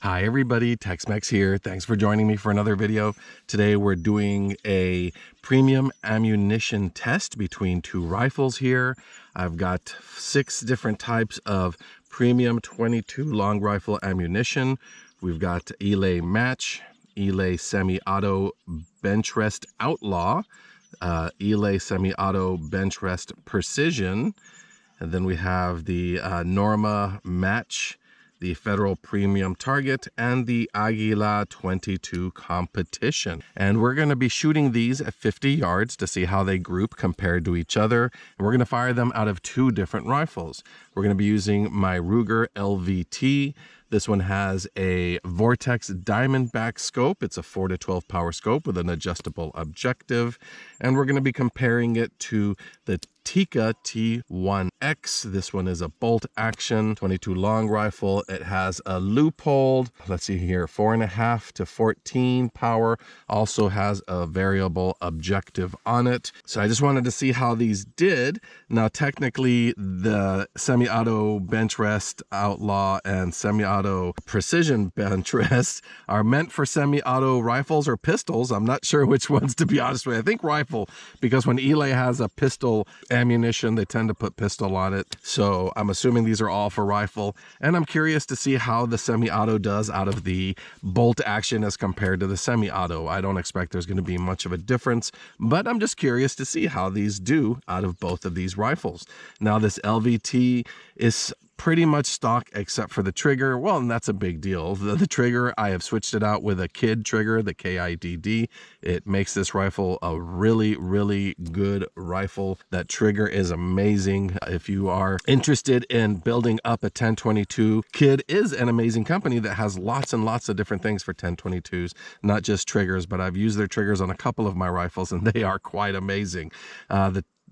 Hi everybody, Tex-Mex here. Thanks for joining me for another video. Today we're doing a premium ammunition test between two rifles here. I've got 6 different types of premium 22 long rifle ammunition. We've got Eley Match, Eley Semi-Auto Benchrest Outlaw, Eley Semi-Auto Benchrest Precision, and then we have the Norma Match, the Federal Premium Target, and the Aguila 22 Competition. And we're going to be shooting these at 50 yards to see how they group compared to each other. And we're going to fire them out of 2 different rifles. We're going to be using my Ruger LVT. This one has a Vortex Diamondback scope. It's a 4 to 12 power scope with an adjustable objective. And we're going to be comparing it to the Tikka T1x. This one is a bolt action 22 long rifle. It has a loophole. Let's see here, 4.5 to 14 power. Also has a variable objective on it. So I just wanted to see how these did. Now, technically, the Semi-Auto Benchrest Outlaw and Semi-Auto Precision Benchrest are meant for semi-auto rifles or pistols. I'm not sure which ones, to be honest with you. I think rifle, because when Eley has a pistol ammunition, they tend to put pistol on it. So I'm assuming these are all for rifle. And I'm curious to see how the semi-auto does out of the bolt action as compared to the semi-auto. I don't expect there's going to be much of a difference, but I'm just curious to see how these do out of both of these rifles. Now, this LVT is pretty much stock except for the trigger. Well, and that's a big deal. The trigger, I have switched it out with a KIDD trigger, the KIDD. It makes this rifle a really, really good rifle. That trigger is amazing. If you are interested in building up a 1022, KIDD is an amazing company that has lots and lots of different things for 1022s, not just triggers, but I've used their triggers on a couple of my rifles and they are quite amazing.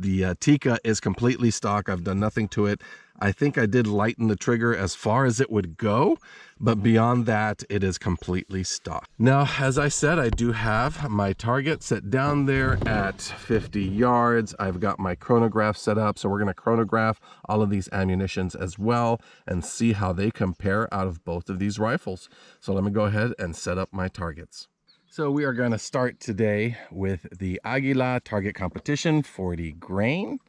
The Tikka is completely stock. I've done nothing to it. I think I did lighten the trigger as far as it would go, but beyond that, it is completely stock. Now, as I said, I do have my target set down there at 50 yards. I've got my chronograph set up, so we're going to chronograph all of these ammunitions as well and see how they compare out of both of these rifles. So let me go ahead and set up my targets. So we are going to start today with the Aguila Target Competition 40 grain.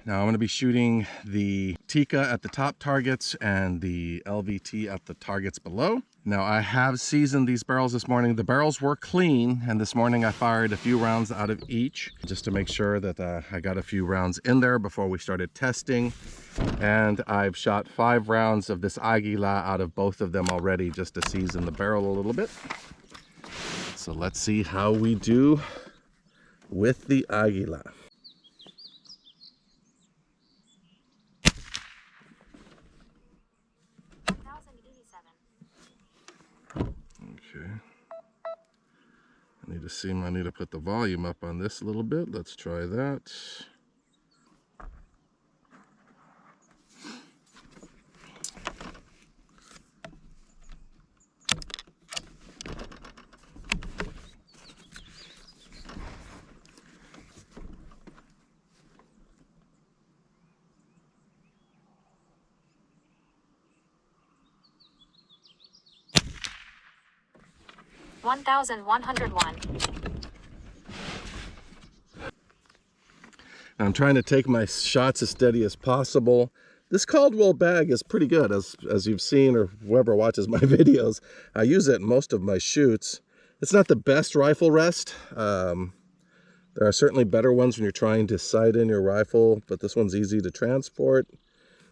Now I'm going to be shooting the Tikka at the top targets and the LVT at the targets below. Now I have seasoned these barrels this morning. The barrels were clean, and this morning I fired a few rounds out of each just to make sure that I got a few rounds in there before we started testing. And I've shot 5 rounds of this Aguila out of both of them already just to season the barrel a little bit. So let's see how we do with the Aguila. Okay. I need to put the volume up on this a little bit. Let's try that. I'm trying to take my shots as steady as possible. This Caldwell bag is pretty good, as you've seen, or whoever watches my videos. I use it in most of my shoots. It's not the best rifle rest. There are certainly better ones when you're trying to sight in your rifle, but this one's easy to transport,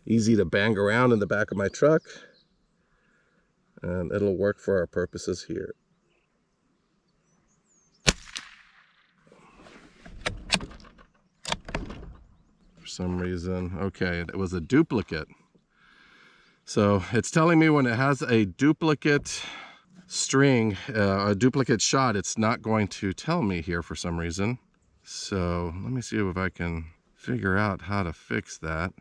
easy to bang around in the back of my truck, and it'll work for our purposes here. For some reason, okay, it was a duplicate. So it's telling me when it has a duplicate string, a duplicate shot, it's not going to tell me here for some reason. So let me see if I can figure out how to fix that.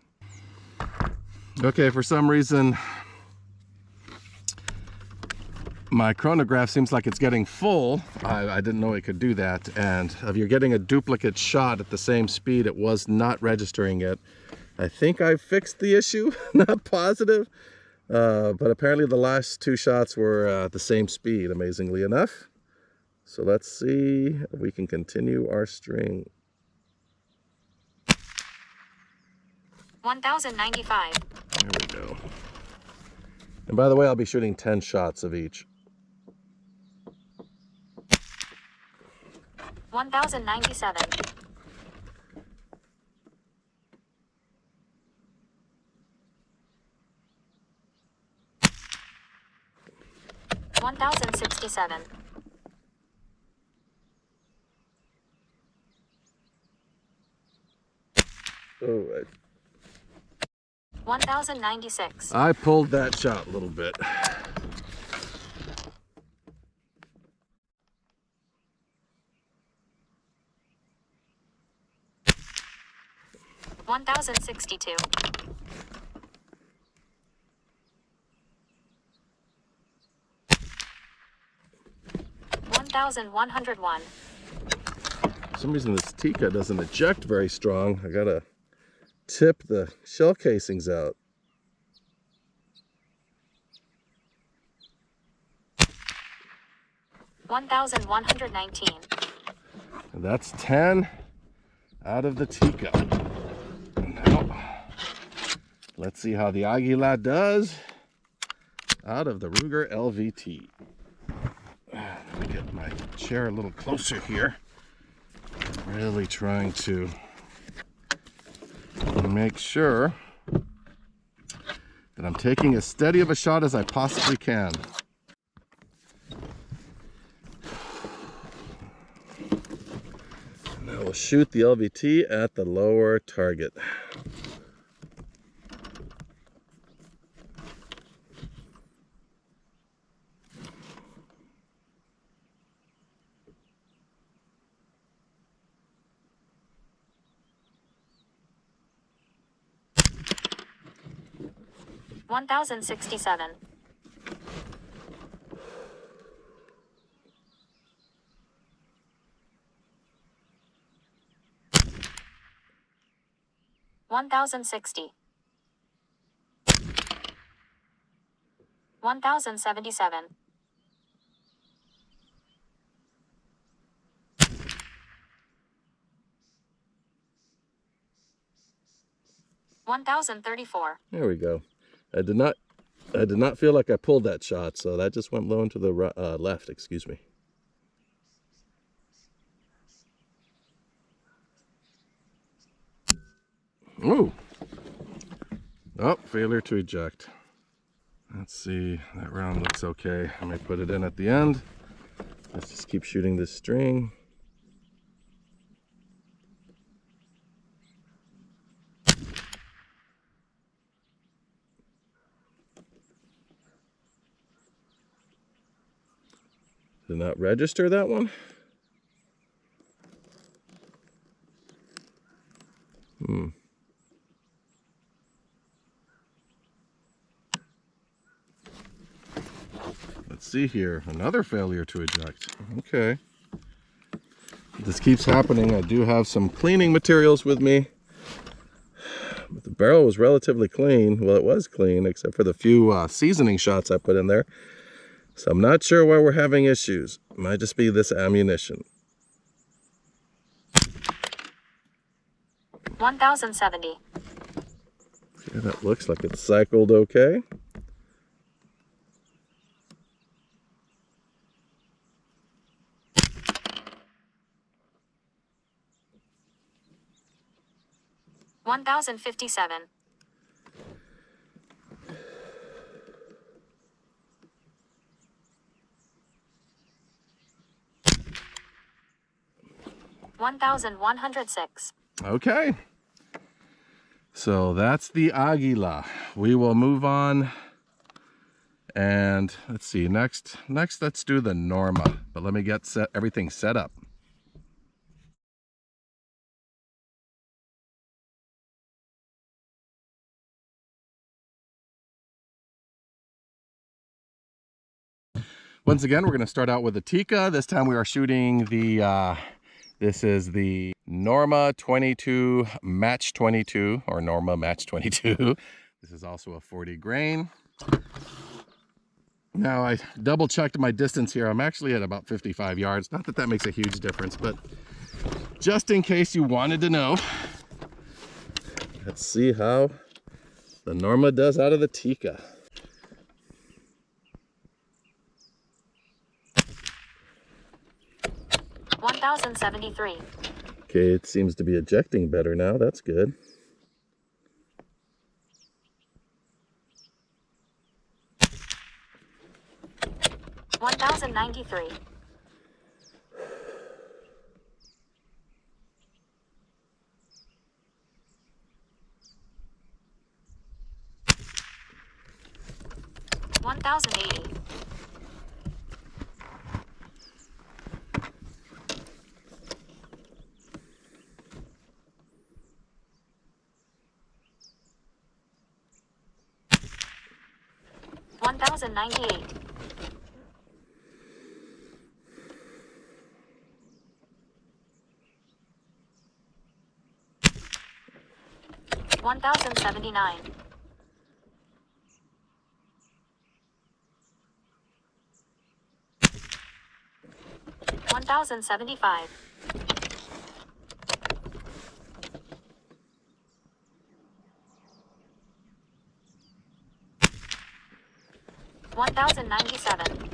Okay, for some reason my chronograph seems like it's getting full. I didn't know it could do that. And if you're getting a duplicate shot at the same speed, it was not registering it. I think I fixed the issue, not positive, But apparently the last two shots were at the same speed, amazingly enough. So let's see if we can continue our string. 1095. There we go. And by the way, I'll be shooting 10 shots of each. 1097. 1067. 1096. I pulled that shot a little bit. 1062. 1101. For some reason this Tikka doesn't eject very strong. I gotta tip the shell casings out. 1119. And that's 10 out of the Tikka. Now, let's see how the Aguila does out of the Ruger LVT. Let me get my chair a little closer here. Really trying to make sure that I'm taking as steady of a shot as I possibly can. Now we'll shoot the LVT at the lower target. One 1067. 1060. 1077. 1034. There we go. I did not feel like I pulled that shot, so that just went low and to the left, excuse me. Ooh. Oh, failure to eject. Let's see, that round looks okay. I may put it in at the end. Let's just keep shooting this string. Did not register that one. Let's see here, another failure to eject. Okay. This keeps happening. I do have some cleaning materials with me. But the barrel was relatively clean. Well, it was clean, except for the few seasoning shots I put in there. So I'm not sure why we're having issues. It might just be this ammunition. 1070. Yeah, that looks like it's cycled okay. One 1057. 1106. Okay. So that's the Aguila. We will move on. And let's see, next let's do the Norma. But let me get everything set up. Once again, we're going to start out with the Tikka. This time we are shooting the, this is the Norma 22 Match 22, or Norma Match 22. This is also a 40 grain. Now I double checked my distance here. I'm actually at about 55 yards. Not that that makes a huge difference, but just in case you wanted to know. Let's see how the Norma does out of the Tikka. $1,073. Okay, it seems to be ejecting better now. That's good. $1,093. $1,080. $1,098. $1,079. $1,075. $1,097.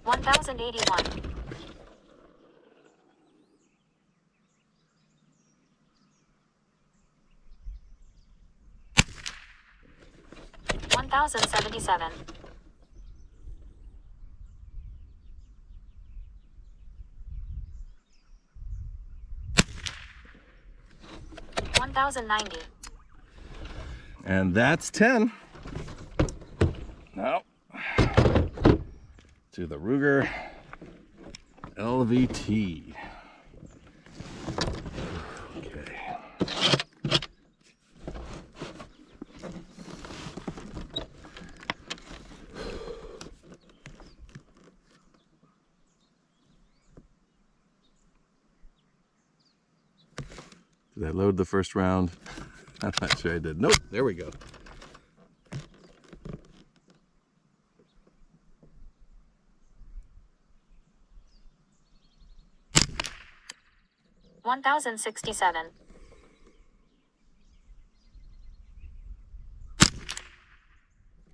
$1,081. $1,077. $1,090. And that's 10. Now to the Ruger LVT. Okay. Did I load the first round? I'm not sure I did. Nope, there we go. $1,067.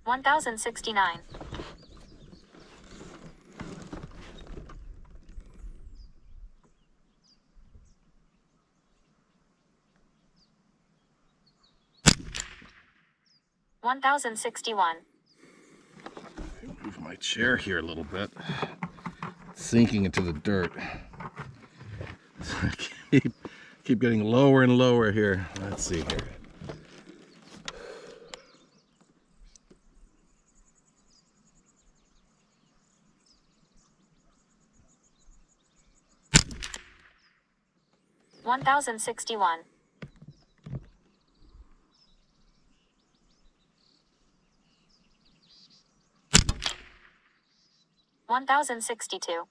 $1,069. $1,061. Move my chair here a little bit. It's sinking into the dirt. So I keep getting lower and lower here. Let's see here. $1,061. $1,062.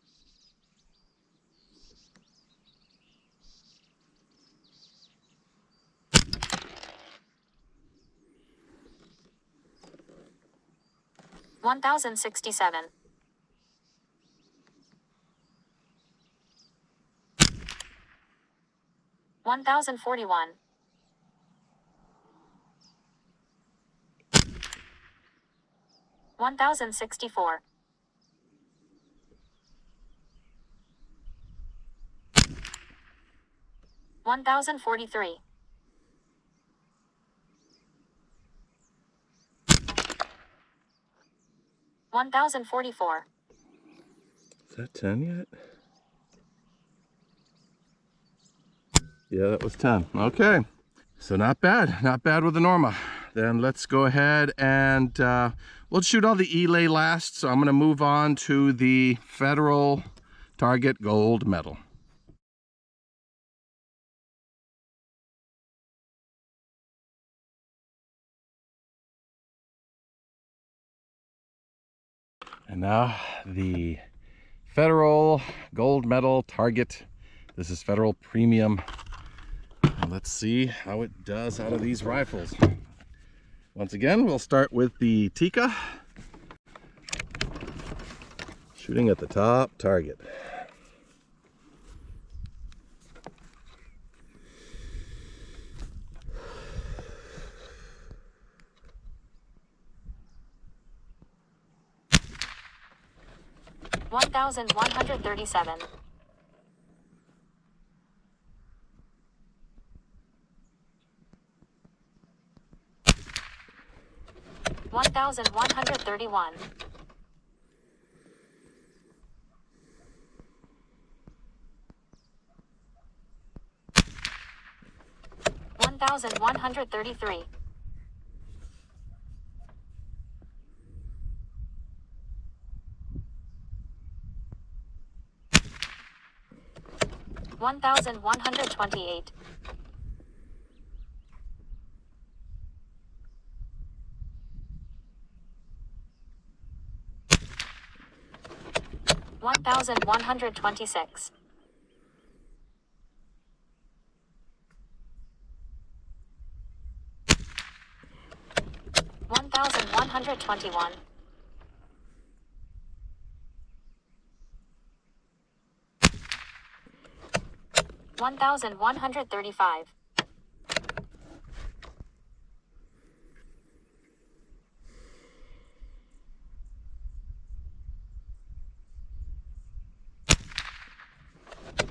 $1,067. $1,041. $1,064. $1,043. $1,044. Is that 10 yet? Yeah, that was 10. Okay. So not bad with the Norma. Then let's go ahead and we'll shoot all the Eley last. So I'm going to move on to the Federal Target Gold Medal. And now the Federal Gold Medal Target This is Federal Premium. And let's see how it does out of these rifles. Once again, we'll start with the Tikka. Shooting at the top target. $1,137. $1,131. $1,133. $1,128. $1,126. $1,121. $1,135.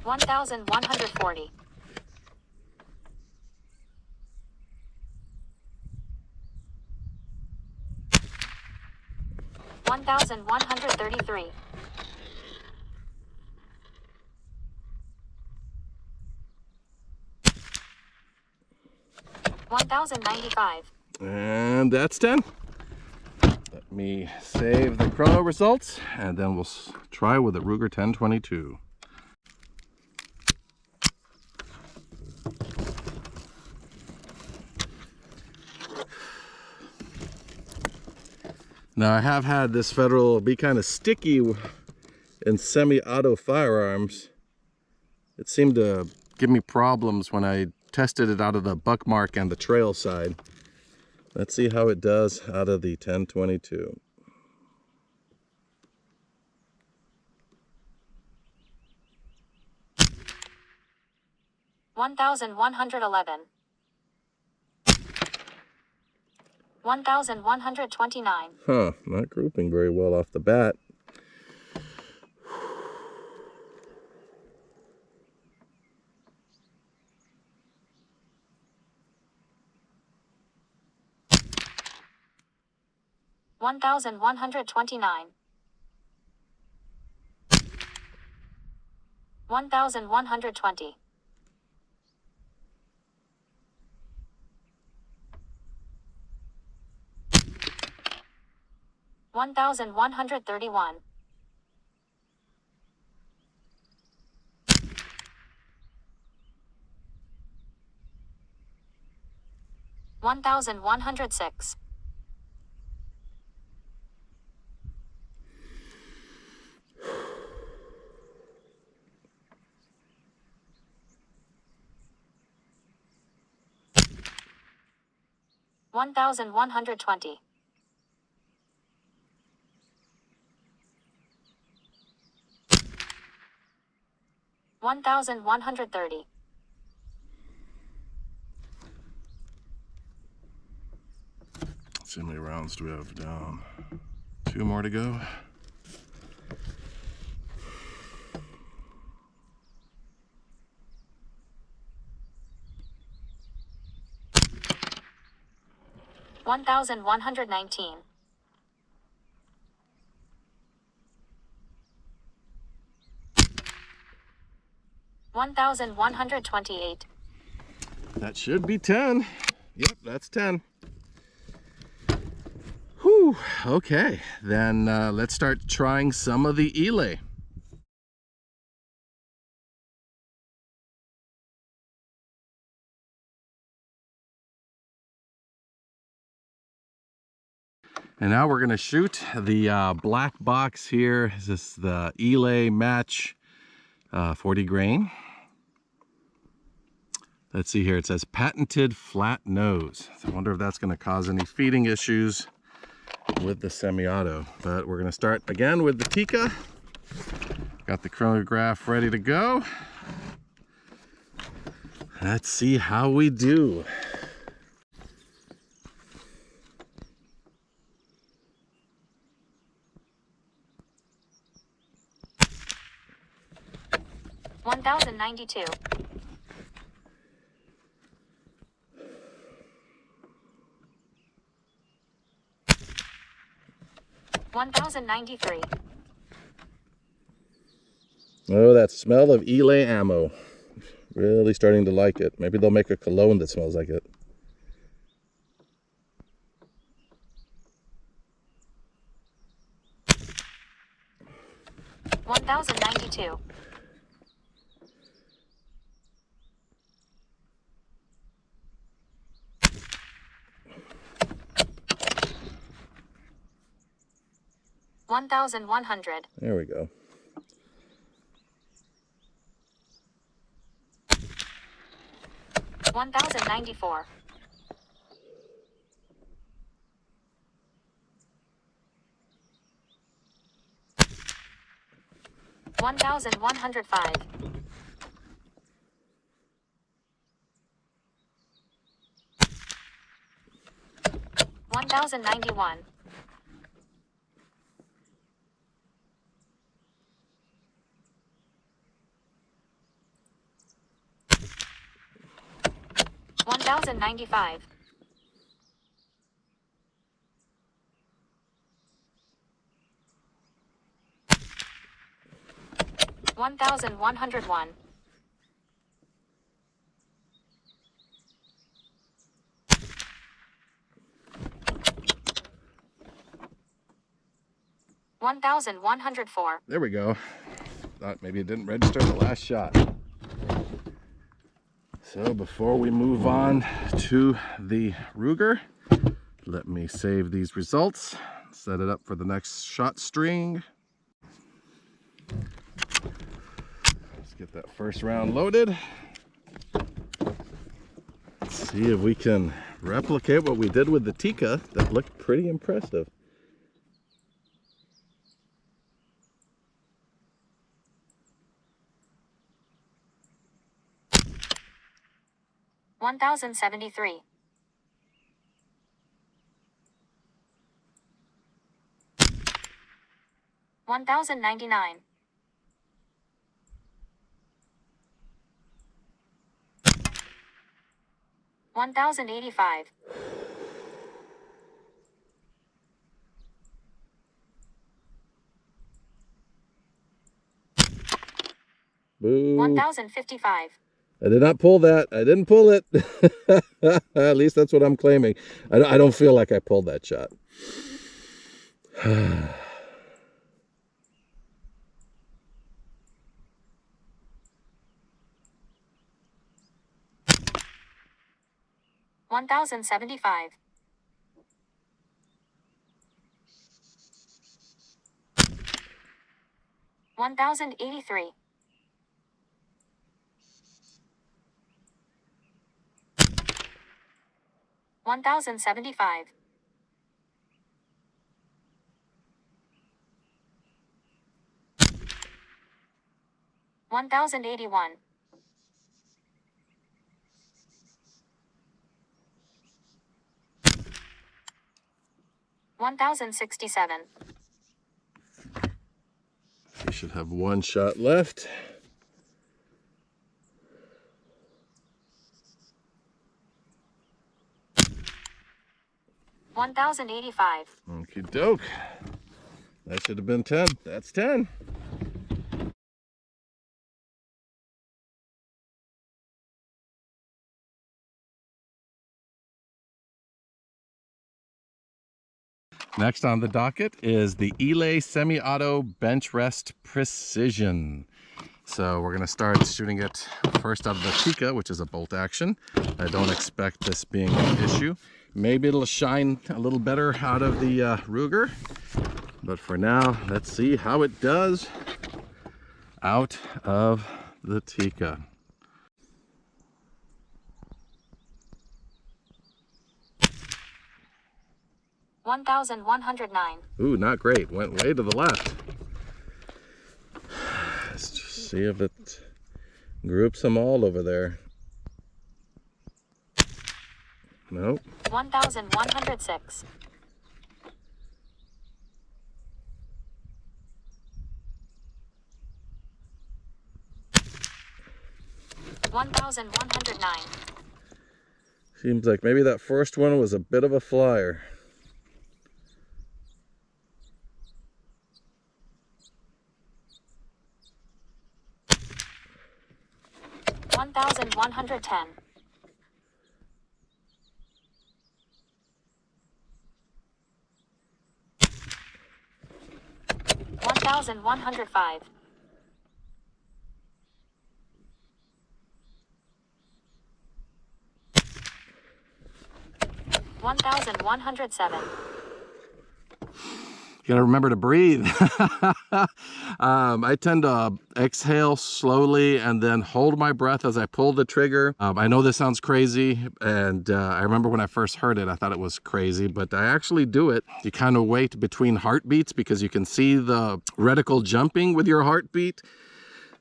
$1,140. $1,133. $1,095. And that's 10. Let me save the chrono results, and then we'll try with the Ruger 1022. Now, I have had this Federal be kind of sticky in semi-auto firearms. It seemed to give me problems when I tested it out of the buck mark and the trail side. Let's see how it does out of the 1022. $1,111. $1,129. Huh, not grouping very well off the bat. $1,129. $1,120. $1,131. $1,106. $1,120. $1,130. Let's see how many rounds do we have down? 2 more to go. $1,119. $1,128. That should be 10. Yep, that's 10. Whew, okay. Then let's start trying some of the Eley. And now we're gonna shoot the black box here. This is the Eley Match 40 grain. Let's see here. It says patented flat nose. So I wonder if that's going to cause any feeding issues with the semi-auto. But we're going to start again with the Tikka. Got the chronograph ready to go. Let's see how we do. $1,092. $1,093. Oh, that smell of Eley ammo. Really starting to like it. Maybe they'll make a cologne that smells like it. $1,092. $1,100. There we go. $1,094. $1,105. $1,091. $1,095. $1,101. $1,104. There we go. Thought maybe it didn't register the last shot. So before we move on to the Ruger, let me save these results, set it up for the next shot string. Let's get that first round loaded. Let's see if we can replicate what we did with the Tikka. That looked pretty impressive. $1,073. $1,099. $1,085. Boo. $1,055. I did not pull that. I didn't pull it. At least that's what I'm claiming. I don't feel like I pulled that shot. $1,075. $1,083. $1,075. $1,081. $1,067. We should have one shot left. $1,085. Okie doke. That should have been 10. That's 10. Next on the docket is the Eley Semi-Auto Benchrest Precision. So we're going to start shooting it first out of the Tikka, which is a bolt action. I don't expect this being an issue. Maybe it'll shine a little better out of the Ruger. But for now, let's see how it does out of the Tikka. 1,109. Ooh, not great. Went way to the left. Let's just see if it groups them all over there. Nope. 1,106. 1,109. Seems like maybe that first one was a bit of a flyer. One 1,110. 1,105. 1,107. You gotta remember to breathe. I tend to exhale slowly and then hold my breath as I pull the trigger. I know this sounds crazy, and I remember when I first heard it, I thought it was crazy, but I actually do it. You kind of wait between heartbeats because you can see the reticle jumping with your heartbeat.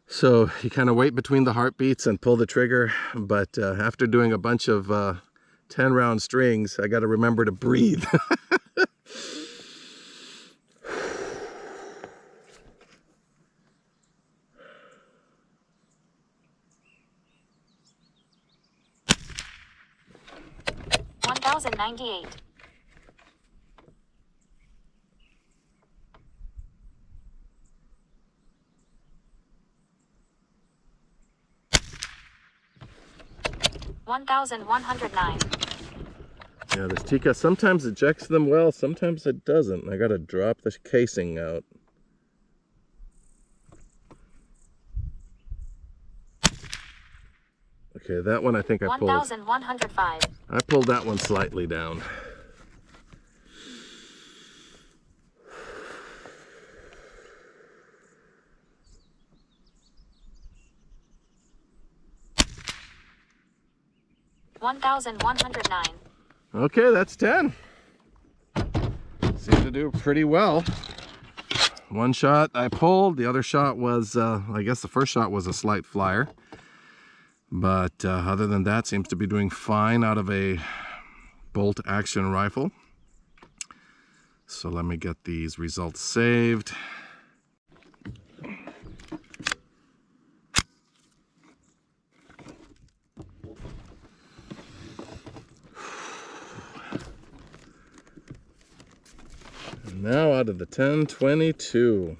So you kind of wait between the heartbeats and pull the trigger. But after doing a bunch of 10-round strings, I got to remember to breathe. One 1,098. 1,109. Yeah, this Tikka, sometimes it ejects them well, sometimes it doesn't. I gotta drop the casing out. Okay, that one I think I pulled. 1,105. I pulled that one slightly down. $1,109. Okay, that's 10. Seemed to do pretty well. One shot I pulled, the other shot was, I guess the first shot was a slight flyer. But other than that, seems to be doing fine out of a bolt action rifle. So let me get these results saved. And now out of the 1022.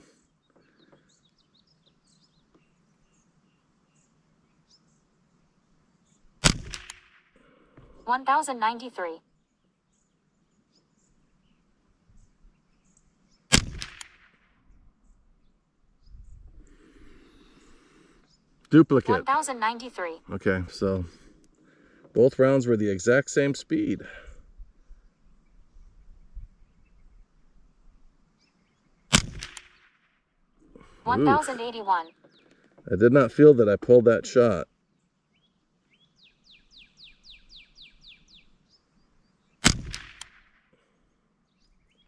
$1,093. Duplicate. 1,093. Okay, so both rounds were the exact same speed. Oof. 1,081. I did not feel that I pulled that shot.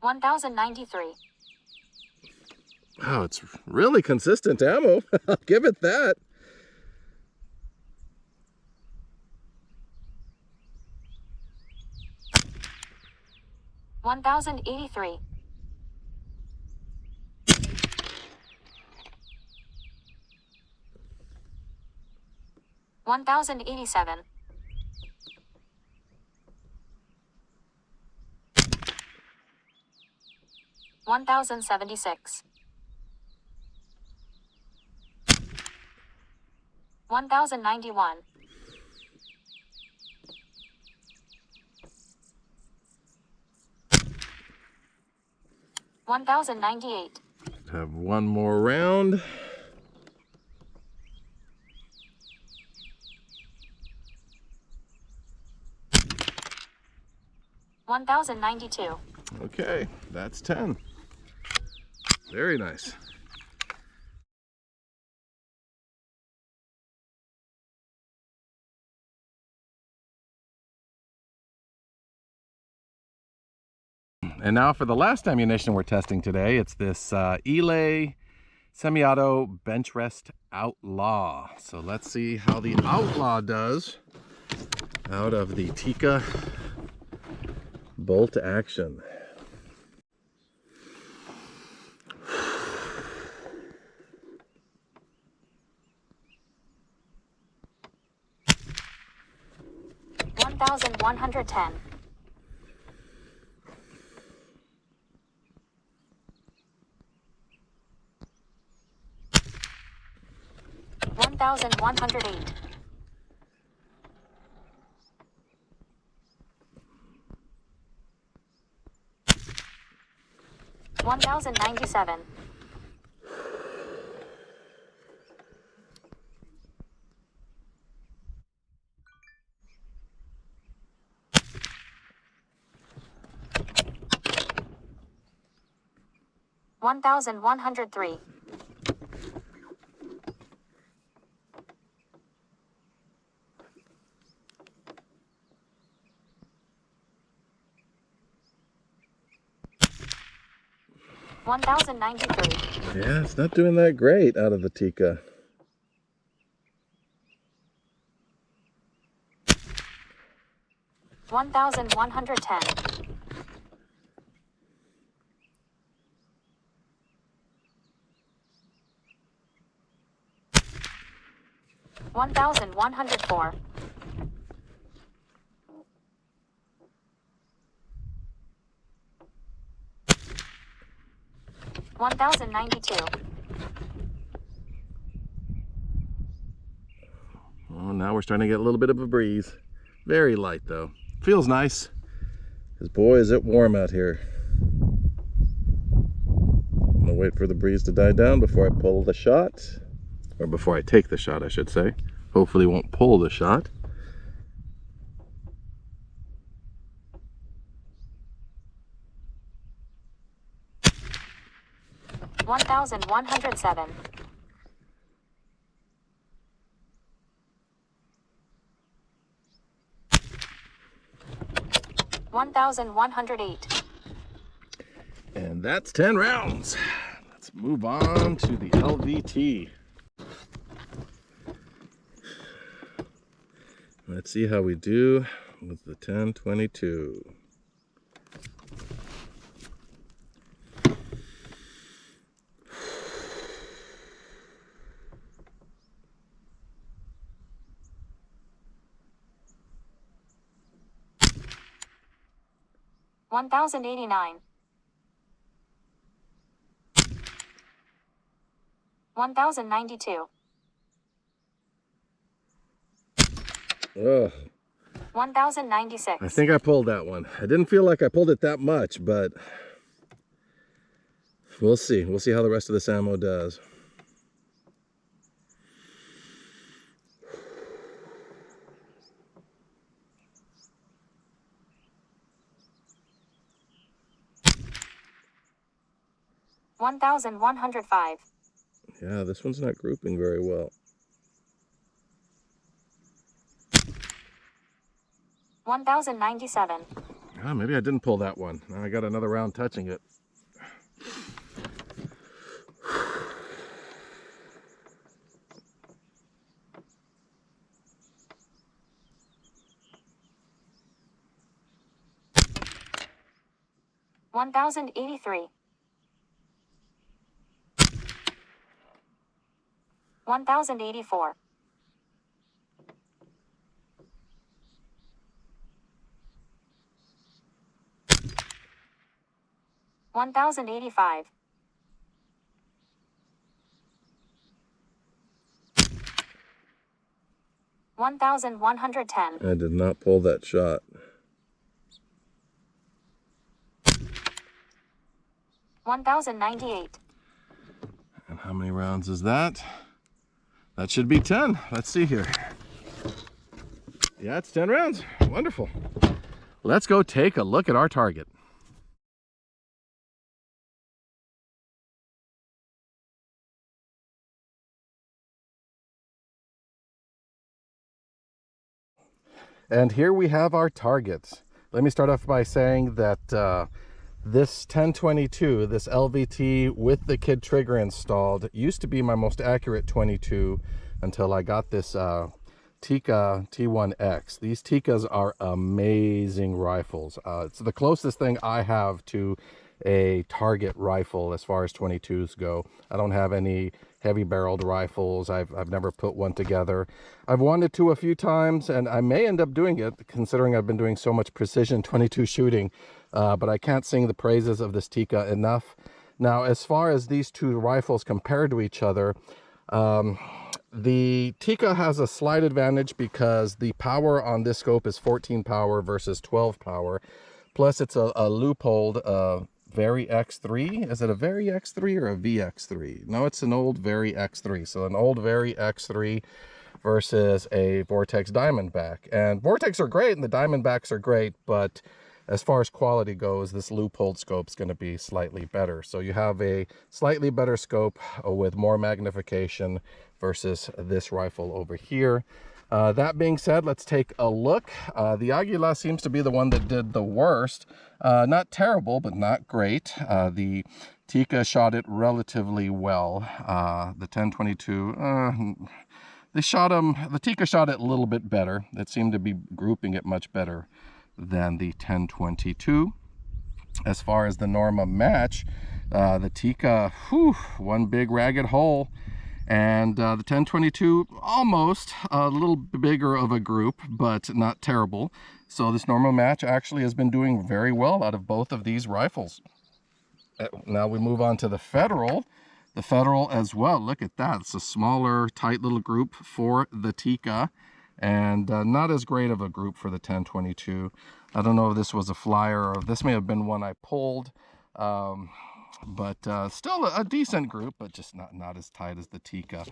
$1,093. Wow, it's really consistent ammo. I'll give it that. $1,083. 1,087. 1,076. 1,091. 1,098. Have one more round. $1,092. Okay, that's 10. Very nice. And now for the last ammunition we're testing today, it's this Eley Semi-Auto Benchrest Outlaw. So let's see how the Outlaw does out of the Tikka bolt action. $1,110. $1,108. $1,097. $1,103. $1,093. Yeah, it's not doing that great out of the Tikka. $1,110. $1,104. $1,092. Oh, now we're starting to get a little bit of a breeze. Very light though. Feels nice. Because boy, is it warm out here. I'm gonna wait for the breeze to die down before I pull the shot. Or before I take the shot, I should say. Hopefully won't pull the shot. $1,107. $1,108. And that's 10 rounds. Let's move on to the LVT. Let's see how we do with the 10-22. $1,089. $1,092. Ugh. $1,096. I think I pulled that one. I didn't feel like I pulled it that much, but we'll see. We'll see how the rest of this ammo does. $1,105. Yeah, this one's not grouping very well. $1,097. Ah, maybe I didn't pull that one. Now I got another round touching it. $1,083. $1,084. $1,085. $1,110. I did not pull that shot. $1,098. And how many rounds is that? That should be 10. Let's see here. Yeah, it's 10 rounds. Wonderful. Let's go take a look at our target. And here we have our targets. Let me start off by saying that This 1022, this LVT with the kid trigger installed, used to be my most accurate 22 until I got this Tikka T1x. These Tikkas are amazing rifles. It's the closest thing I have to a target rifle as far as 22s go. I don't have any heavy barreled rifles. I've never put one together. I've wanted to a few times, and I may end up doing it considering I've been doing so much precision 22 shooting, but I can't sing the praises of this Tikka enough. Now, as far as these two rifles compared to each other, the Tikka has a slight advantage because the power on this scope is 14 power versus 12 power. Plus, it's a loopholed Very X3. Is it a Very X3 or a VX3? No, it's an old Very X3. So an old Very X3 versus a Vortex Diamondback. And Vortex are great and the Diamondbacks are great, but as far as quality goes, this loopholed scope is going to be slightly better. So you have a slightly better scope with more magnification versus this rifle over here. That being said, let's take a look. The Aguila seems to be the one that did the worst. Not terrible, but not great. The Tikka shot it relatively well. The 1022, the Tikka shot it a little bit better. It seemed to be grouping it much better than the 1022. As far as the Norma Match, the Tikka, one big ragged hole. And the 1022, almost a little bigger of a group, but not terrible. So this Norma Match actually has been doing very well out of both of these rifles. Now we move on to the Federal. The Federal as well, look at that. It's a smaller, tight little group for the Tikka, and not as great of a group for the 1022. I don't know if this was a flyer or this may have been one I pulled. But still a decent group, but just not as tight as the Tikka.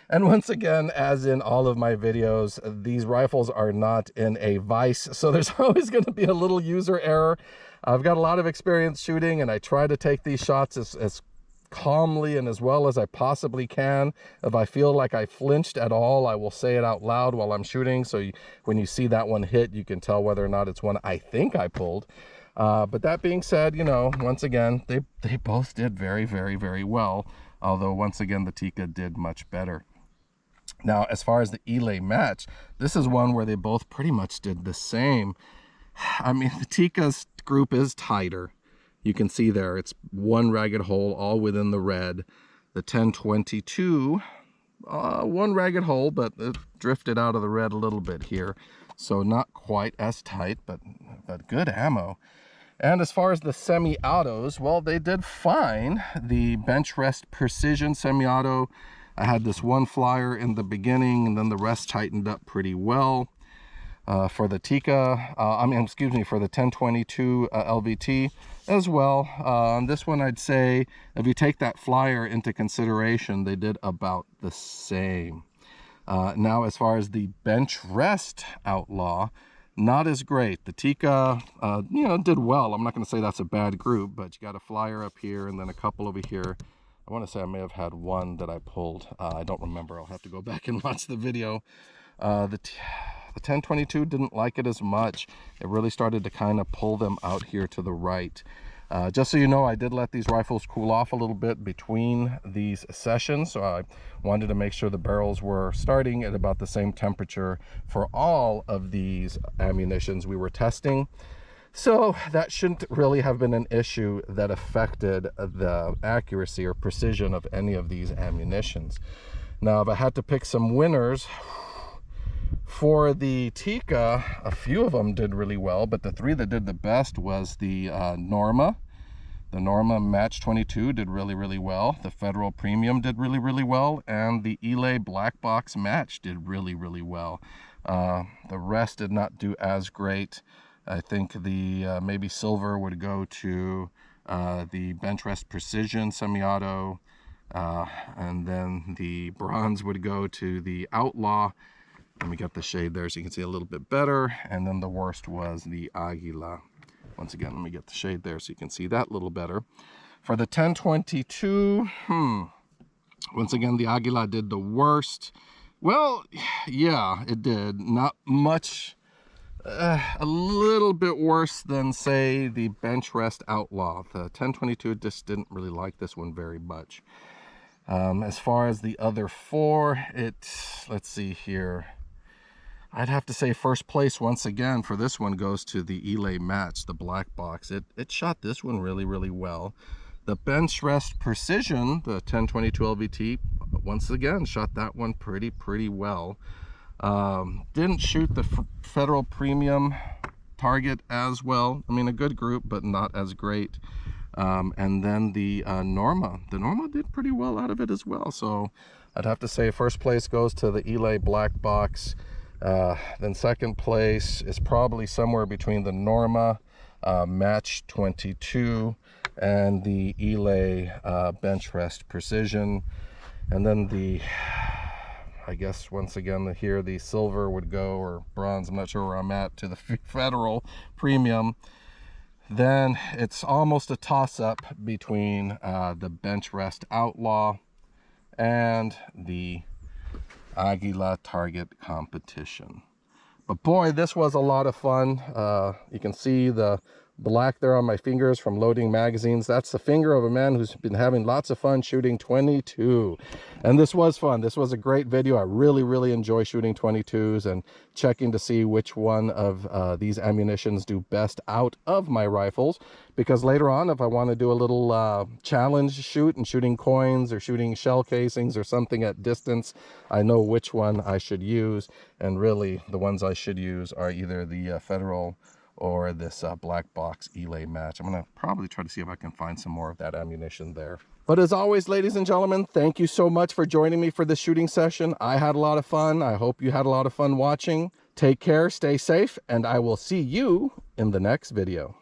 And once again, as in all of my videos, these rifles are not in a vise, so there's always going to be a little user error. I've got a lot of experience shooting, and I try to take these shots as calmly and as well as I possibly can. If I feel like I flinched at all, I will say it out loud while I'm shooting, so when you see that one hit, you can tell whether or not it's one I think I pulled. But that being said, you know, once again, they both did very, very, very well. Although, once again, the Tikka did much better. Now, as far as the Eley Match, this is one where they both pretty much did the same. I mean, the Tikka's group is tighter. You can see there, it's one ragged hole all within the red. The 1022, one ragged hole, but it drifted out of the red a little bit here. So not quite as tight, but good ammo. And as far as the semi-autos, well, they did fine. The Benchrest Precision Semi-Auto, I had this one flyer in the beginning, and then the rest tightened up pretty well. For the Tikka, for the 1022 LVT as well. On this one, I'd say, if you take that flyer into consideration, they did about the same. Now, as far as the Benchrest Outlaw, not as great. The Tikka, did well. I'm not going to say that's a bad group, but you got a flyer up here and then a couple over here. I want to say I may have had one that I pulled. I don't remember. I'll have to go back and watch the video. The 1022 didn't like it as much. It really started to kind of pull them out here to the right. Just so you know, I did let these rifles cool off a little bit between these sessions, so I wanted to make sure the barrels were starting at about the same temperature for all of these ammunitions we were testing. So that shouldn't really have been an issue that affected the accuracy or precision of any of these ammunitions. Now, if I had to pick some winners, for the Tikka, a few of them did really well, but the three that did the best was the Norma. The Norma Match 22 did really, really well. The Federal Premium did really, really well. And the Eley Black Box Match did really, really well. The rest did not do as great. I think the maybe silver would go to the Benchrest Precision Semi-Auto. And then the bronze would go to the Outlaw. Let me get the shade there so you can see a little bit better. And then the worst was the Aguila. Once again, let me get the shade there so you can see that a little better. For the 1022, once again, the Aguila did the worst. Well, yeah, it did. Not much a little bit worse than, say, the Benchrest Outlaw. The 1022 just didn't really like this one very much. As far as the other four, let's see here. I'd have to say first place once again for this one goes to the Eley Match, the black box. It shot this one really, really well. The Benchrest Precision, the 1022 LVT, once again shot that one pretty well. Didn't shoot the Federal Premium target as well. I mean, a good group, but not as great. And then the Norma did pretty well out of it as well. So I'd have to say first place goes to the Eley black box. Then second place is probably somewhere between the Norma Match 22 and the Eley Benchrest Precision. And then I guess once again here the silver would go, or bronze, I'm not sure where I'm at, to the Federal Premium. Then it's almost a toss-up between the Benchrest Outlaw and the Aguila Target Competition. But boy, this was a lot of fun. You can see the black there on my fingers from loading magazines. That's the finger of a man who's been having lots of fun shooting 22. And this was fun. This was a great video. I really enjoy shooting 22s and checking to see which one of these ammunitions do best out of my rifles, because later on, if I want to do a little challenge shoot and shooting coins or shooting shell casings or something at distance, I know which one I should use. And really the ones I should use are either the Federal or this black box Eley Match. I'm gonna probably try to see if I can find some more of that ammunition there. But as always, ladies and gentlemen, thank you so much for joining me for this shooting session. I had a lot of fun. I hope you had a lot of fun watching. Take care, stay safe, and I will see you in the next video.